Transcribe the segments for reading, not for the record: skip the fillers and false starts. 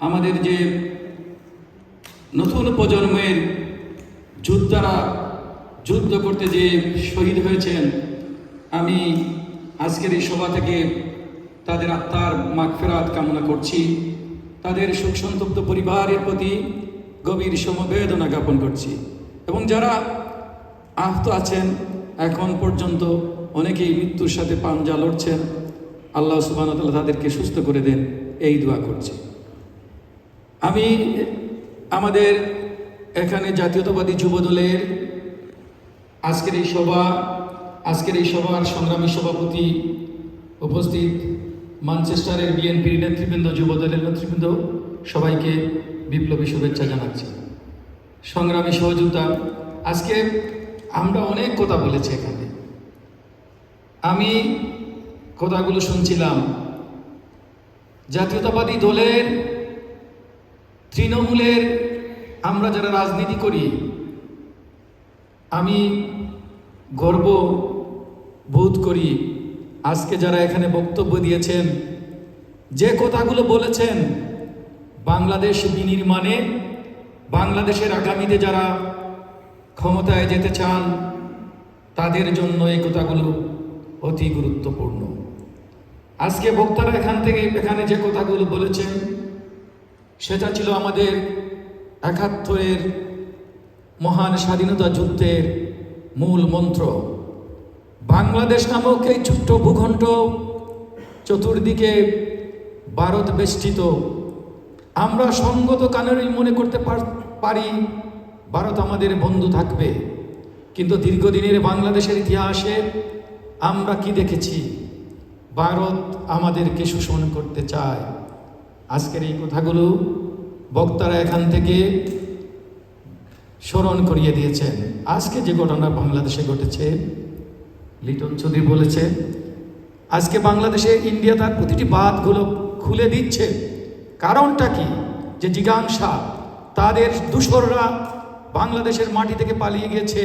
আমাদের যে নতুন প্রজন্মের যোদ্ধারা যুদ্ধ করতে যে শহীদ হয়েছেন, আমি আজকের এই সভা থেকে তাদের আত্মার মাগফিরাত কামনা করছি। তাদের শোক সন্তপ্ত পরিবারের প্রতি গভীর সমবেদনা জ্ঞাপন করছি। এবং যারা আহত আছেন, এখন পর্যন্ত অনেকেই মৃত্যুর সাথে পাঞ্জা লড়ছেন, আল্লাহ সুবহানাহু ওয়া তাআলা তাদেরকে সুস্থ করে দেন, এই দোয়া করছি। আমি আমাদের এখানে জাতীয়তাবাদী যুবদলের আজকের এই সভার সংগ্রামী সভাপতি উপস্থিত, ম্যানচেস্টারের বিএনপির নেতৃবৃন্দ, যুবদলের নেতৃবৃন্দ, সবাইকে বিপ্লবী শুভেচ্ছা জানাচ্ছি। সংগ্রামী সহযোদ্ধা, আজকে আমরা অনেক কথা বলেছি এখানে, আমি কথাগুলো শুনছিলাম। জাতীয়তাবাদী দলের তৃণমূলের আমরা যারা রাজনীতি করি, আমি গর্ব বোধ করি আজকে যারা এখানে বক্তব্য দিয়েছেন, যে কথাগুলো বলেছেন, বাংলাদেশ বিনির্মাণে, বাংলাদেশের আগামীতে যারা ক্ষমতায় যেতে চান তাদের জন্য এই কথাগুলো অতি গুরুত্বপূর্ণ। আজকে বক্তারা এখানে যে কথাগুলো বলেছেন, সেটা ছিল আমাদের ৭১-এর মহান স্বাধীনতা যুদ্ধের মূল মন্ত্র। বাংলাদেশ নামক এই ছোট্ট ভূখণ্ড, চতুর্দিকে ভারত বেষ্টিত। আমরা সঙ্গত কারণেই মনে করতে পারি ভারত আমাদের বন্ধু থাকবে, কিন্তু দীর্ঘদিনের বাংলাদেশের ইতিহাসে আমরা কি দেখেছি? ভারত আমাদেরকে শোষণ করতে চায়। আজকের এই কথাগুলো বক্তারা এখান থেকে স্মরণ করিয়ে দিয়েছেন। আজকে যে ঘটনা বাংলাদেশে ঘটেছে, লিটন চৌধুরী বলেছে, আজকে বাংলাদেশে ইন্ডিয়া তার প্রতিটি বাঁধগুলো খুলে দিচ্ছে। কারণটা কি? যে জিজ্ঞাসা, তাদের দূষররা বাংলাদেশের মাটি থেকে পালিয়ে গেছে,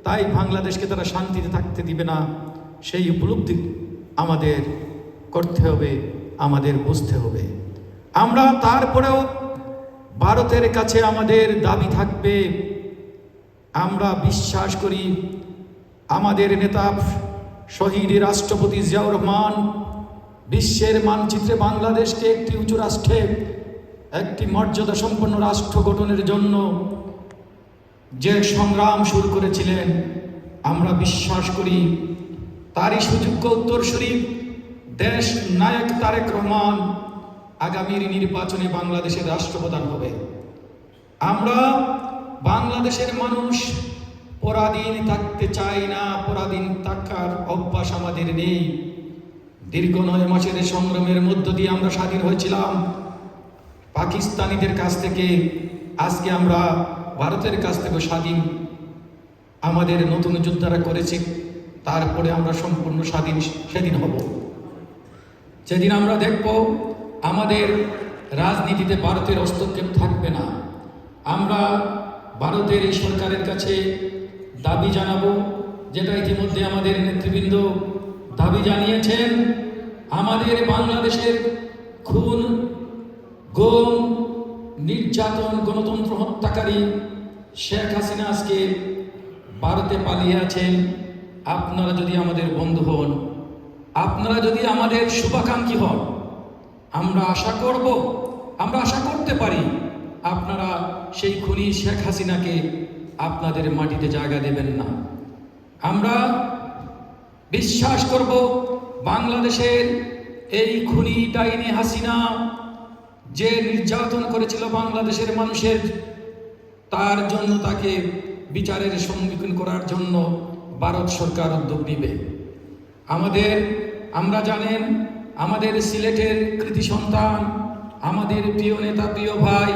তাই বাংলাদেশকে তারা শান্তিতে থাকতে দিবে না। সেই উপলব্ধি আমাদের করতে হবে, আমাদের বুঝতে হবে। আমরা তারপরেও ভারতের কাছে আমাদের দাবি থাকবে। আমরা বিশ্বাস করি আমাদের নেতা শহীদ রাষ্ট্রপতি জিয়াউর রহমান বিশ্বের মানচিত্রে বাংলাদেশকে একটি উঁচু রাষ্ট্রে, একটি মর্যাদা সম্পন্ন রাষ্ট্র গঠনের জন্য যে সংগ্রাম শুরু করেছিলেন, আমরা বিশ্বাস করি তারই সুযোগ্য উত্তরসূরি দেশ নায়ক তারেক রহমান আগামীর নির্বাচনে বাংলাদেশের রাষ্ট্রপ্রধান হবে। আমরা বাংলাদেশের মানুষ পরাধীন থাকতে চাই না, পরাধীন থাকার অভ্যাস আমাদের নেই। দীর্ঘ ৯ মাসের সংগ্রামের মধ্য দিয়ে আমরা স্বাধীন হয়েছিলাম পাকিস্তানিদের কাছ থেকে। আজকে আমরা ভারতের কাছ থেকে স্বাধীন, আমাদের নতুন যোদ্ধারা করেছে, তারপরে আমরা সম্পূর্ণ স্বাধীন সেদিন হব। সেদিন আমরা দেখব আমাদের রাজনীতিতে ভারতের হস্তক্ষেপ থাকবে না। আমরা ভারতের এই সরকারের কাছে দাবি জানাবো, যেটা ইতিমধ্যে আমাদের নেতৃবৃন্দ দাবি জানিয়েছেন। আমাদের বাংলাদেশের খুন, গুম, নির্যাতন, গণতন্ত্র হত্যাকারী শেখ হাসিনা আজকে ভারতে পালিয়ে আছেন। আপনারা যদি আমাদের বন্ধু হন, আপনারা যদি আমাদের শুভাকাঙ্ক্ষী হন, আমরা আশা করব, আমরা আশা করতে পারি আপনারা সেই খুনি শেখ হাসিনাকে আপনাদের মাটিতে জায়গা দেবেন না। আমরা বিশ্বাস করব বাংলাদেশের এই খুনি ডাইনি হাসিনা যে নির্যাতন করেছিল বাংলাদেশের মানুষের, তার জন্য তাকে বিচারের সম্মুখীন করার জন্য ভারত সরকার উদ্যোগ নেবে। আমরা জানেন আমাদের সিলেটের কৃতি সন্তান, আমাদের প্রিয় নেতা, প্রিয় ভাই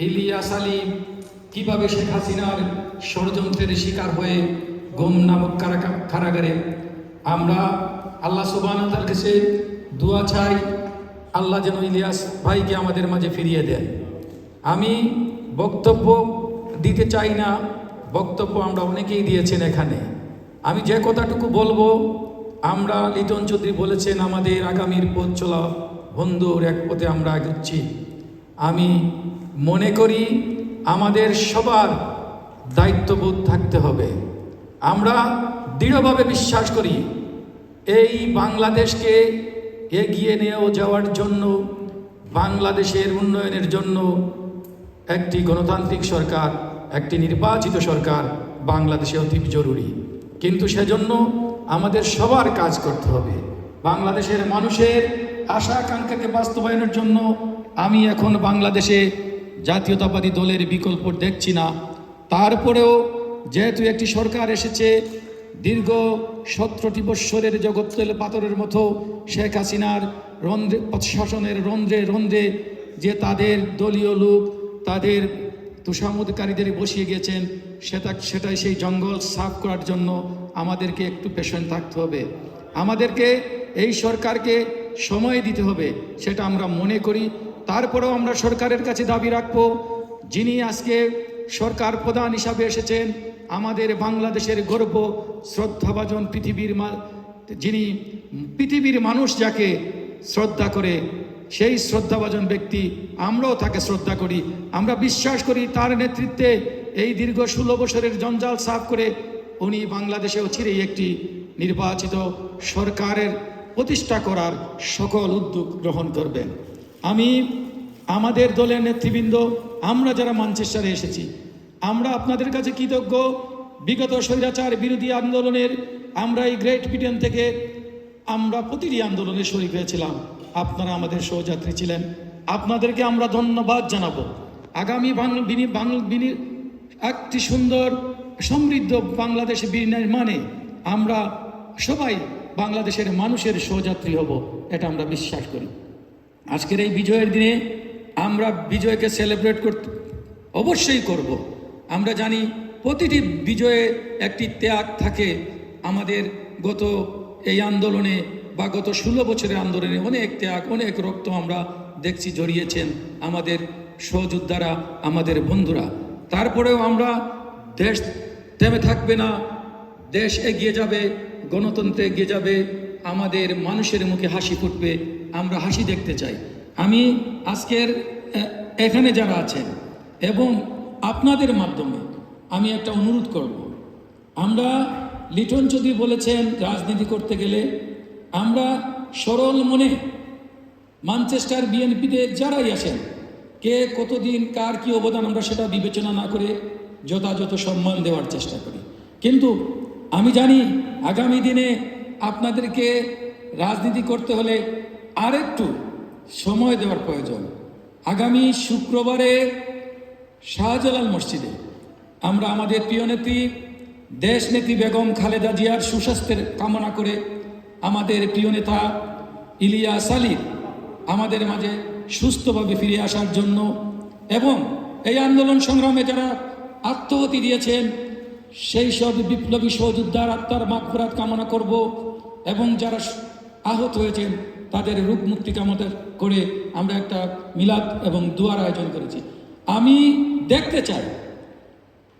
ইলিয়াস আলী কিভাবে শেখ হাসিনার ষড়যন্ত্রের শিকার হয়ে গুম নামক কারাগারে। আমরা আল্লাহ সুবহানাহু ওয়া তাআলার কাছে দোয়া চাই, আল্লাহ যেন ইলিয়াস ভাইকে আমাদের মাঝে ফিরিয়ে দেন। আমি বক্তব্য দিতে চাই না, বক্তব্য আমরা অনেকেই দিয়েছেন এখানে। আমি যে কথাটুকু বলবো, আমরা লিটন চৌধুরী বলেছেন আমাদের আগামীর পথ চলা বন্ধুর এক পথে আমরা এগোচ্ছি। আমি মনে করি আমাদের সবার দায়িত্ববোধ থাকতে হবে। আমরা দৃঢ়ভাবে বিশ্বাস করি এই বাংলাদেশকে এগিয়ে নিয়ে যাওয়ার জন্য, বাংলাদেশের উন্নয়নের জন্য একটি গণতান্ত্রিক সরকার, একটি নির্বাচিত সরকার বাংলাদেশে অতি জরুরি। কিন্তু সেজন্য আমাদের সবার কাজ করতে হবে। বাংলাদেশের মানুষের আশা আকাঙ্ক্ষাকে বাস্তবায়নের জন্য আমি এখন বাংলাদেশে জাতীয়তাবাদী দলের বিকল্প দেখছি না। তারপরেও যেহেতু একটি সরকার এসেছে, দীর্ঘ 17টি বৎসরের জগৎতেল পাথরের মতো শেখ হাসিনার শাসনের রন্ধ্রে রন্ধ্রে যে দলীয় লোক তাদের তোষামোদকারীদের বসিয়ে গেছেন, সেটাই সেই জঙ্গল সাফ করার জন্য আমাদেরকে একটু পেশেন্ট থাকতে হবে। আমাদেরকে এই সরকারকে সময় দিতে হবে, সেটা আমরা মনে করি। তারপরেও আমরা সরকারের কাছে দাবি রাখব, যিনি আজকে সরকার প্রধান হিসাবে এসেছেন, আমাদের বাংলাদেশের গর্ব, শ্রদ্ধাভাজন যিনি পৃথিবীর মানুষ যাকে শ্রদ্ধা করে, সেই শ্রদ্ধাভাজন ব্যক্তি, আমরাও তাকে শ্রদ্ধা করি। আমরা বিশ্বাস করি তার নেতৃত্বে এই দীর্ঘ 16 বছরের জঞ্জাল সাফ করে উনি বাংলাদেশেও চিরেই একটি নির্বাচিত সরকারের প্রতিষ্ঠা করার সকল উদ্যোগ গ্রহণ করবেন। আমি আমাদের দলের নেতৃবৃন্দ, আমরা যারা ম্যানচেস্টারে এসেছি, আমরা আপনাদের কাছে কৃতজ্ঞ। বিগত স্বৈরাচার বিরোধী আন্দোলনের আমরা এই গ্রেট ব্রিটেন থেকে আমরা প্রতিটি আন্দোলনে শরীক হয়েছিলাম। আপনারা আমাদের সহযাত্রী ছিলেন, আপনাদেরকে আমরা ধন্যবাদ জানাবো। আগামী একটি সুন্দর সমৃদ্ধ বাংলাদেশ বিনির্মাণে আমরা সবাই বাংলাদেশের মানুষের সহযাত্রী হব, এটা আমরা বিশ্বাস করি। আজকের এই বিজয়ের দিনে আমরা বিজয়কে সেলিব্রেট করতে অবশ্যই করব। আমরা জানি প্রতিটি বিজয়ে একটি ত্যাগ থাকে। আমাদের গত এই আন্দোলনে বা গত 16 বছরের আন্দোলনে অনেক ত্যাগ, অনেক রক্ত আমরা দেখছি জড়িয়েছেন আমাদের সহযোদ্ধারা, আমাদের বন্ধুরা। তারপরেও আমরা দেশ থেমে থাকবে না, দেশ এগিয়ে যাবে, গণতন্ত্রে এগিয়ে যাবে, আমাদের মানুষের মুখে হাসি ফুটবে, আমরা হাসি দেখতে চাই। আমি আজকের এখানে যারা আছেন এবং আপনাদের মাধ্যমে আমি একটা অনুরোধ করব। আমরা লিটন চৌধুরী বলেছেন রাজনীতি করতে গেলে আমরা সরল মনে ম্যানচেস্টার বিএনপিতে যারাই আসেন, কে কতদিন কার কি অবদান, আমরা সেটা বিবেচনা না করে যথাযথ সম্মান দেওয়ার চেষ্টা করি। কিন্তু আমি জানি আগামী দিনে আপনাদেরকে রাজনীতি করতে হলে আরেকটু সময় দেওয়ার প্রয়োজন। আগামী শুক্রবারে শাহজালাল মসজিদে আমরা আমাদের প্রিয় নেত্রী দেশনেত্রী বেগম খালেদা জিয়ার সুস্বাস্থ্যের কামনা করে আমাদের প্রিয় নেতা ইলিয়াস আলীর আমাদের মাঝে সুস্থভাবে ফিরে আসার জন্য এবং এই আন্দোলন সংগ্রামে যারা আত্মহতি দিয়েছেন সেই সব বিপ্লবী সহযোদ্ধার আত্মার মাগফিরাত কামনা করব এবং যারা আহত হয়েছেন তাদের রোগ মুক্তি কামনা করে আমরা একটা মিলাদ এবং দোয়ার আয়োজন করেছি।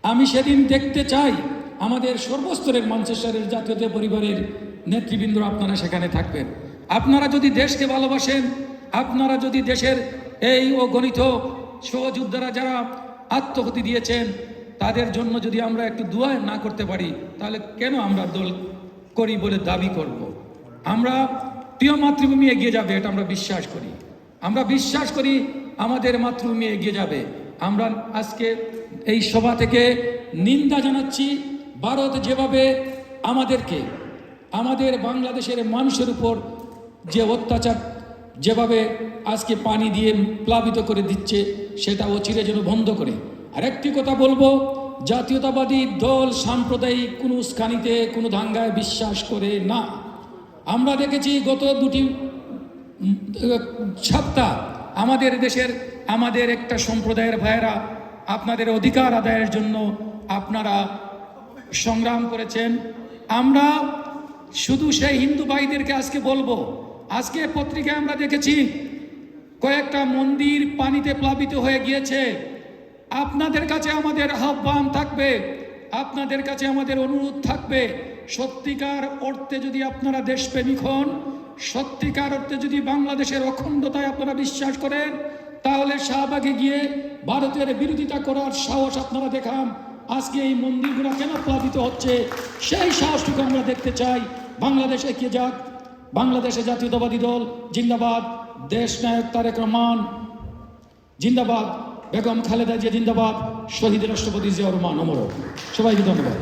আমি সেদিন দেখতে চাই আমাদের সর্বস্তরের ম্যানচেস্টারের জাতীয়তা পরিবারের নেতৃবৃন্দ আপনারা সেখানে থাকবেন। আপনারা যদি দেশকে ভালোবাসেন, আপনারা যদি দেশের এই অগণিত সহযোদ্ধারা যারা আত্মহতি দিয়েছেন তাদের জন্য যদি আমরা একটু দোয়া না করতে পারি, তাহলে কেন আমরা দল করি বলে দাবি করব? আমরা প্রিয় মাতৃভূমি এগিয়ে যাবে, এটা আমরা বিশ্বাস করি। আমরা বিশ্বাস করি আমাদের মাতৃভূমি এগিয়ে যাবে। আমরা আজকে এই সভা থেকে নিন্দা জানাচ্ছি, ভারত যেভাবে আমাদের বাংলাদেশের মানুষের উপর যে অত্যাচার যেভাবে আজকে পানি দিয়ে প্লাবিত করে দিচ্ছে, সেটা অচিরে যেন বন্ধ করে। আরেকটি কথা বলবো, জাতীয়তাবাদী দল সাম্প্রদায়িক কোনো উস্কানিতে কোনো দাঙ্গায় বিশ্বাস করে না। আমরা দেখেছি গত 2 সপ্তাহ আমাদের দেশের আমাদের একটা সম্প্রদায়ের ভাইয়েরা আপনাদের অধিকার আদায়ের জন্য আপনারা সংগ্রাম করেছেন। আমরা শুধু সেই হিন্দু ভাইদেরকে আজকে বলবো, আজকে পত্রিকায় আমরা দেখেছি কয়েকটা মন্দির পানিতে প্লাবিত হয়ে গিয়েছে। আপনাদের কাছে আমাদের আহ্বান থাকবে, আপনাদের কাছে আমাদের অনুরোধ থাকবে, সত্যিকার অর্থে যদি আপনারা দেশপ্রেমিক হন, সত্যিকার অর্থে যদি বাংলাদেশের অখণ্ডতায় আপনারা বিশ্বাস করেন, তাহলে শাহবাগে গিয়ে ভারতের বিরোধিতা করার সাহস আপনারা দেখান। আজকে এই মন্দিরগুলো কেন প্লাবিত হচ্ছে সেই সাহসটুকু আমরা দেখতে চাই। বাংলাদেশ এগিয়ে যাক, বাংলাদেশে জাতীয়তাবাদী দল জিন্দাবাদ, দেশ নায়ক তারেক রহমান জিন্দাবাদ, বেগম খালেদা জিয়া জিন্দাবাদ, শহীদ রাষ্ট্রপতি জিয়াউর রহমান অমর। সবাইকে ধন্যবাদ।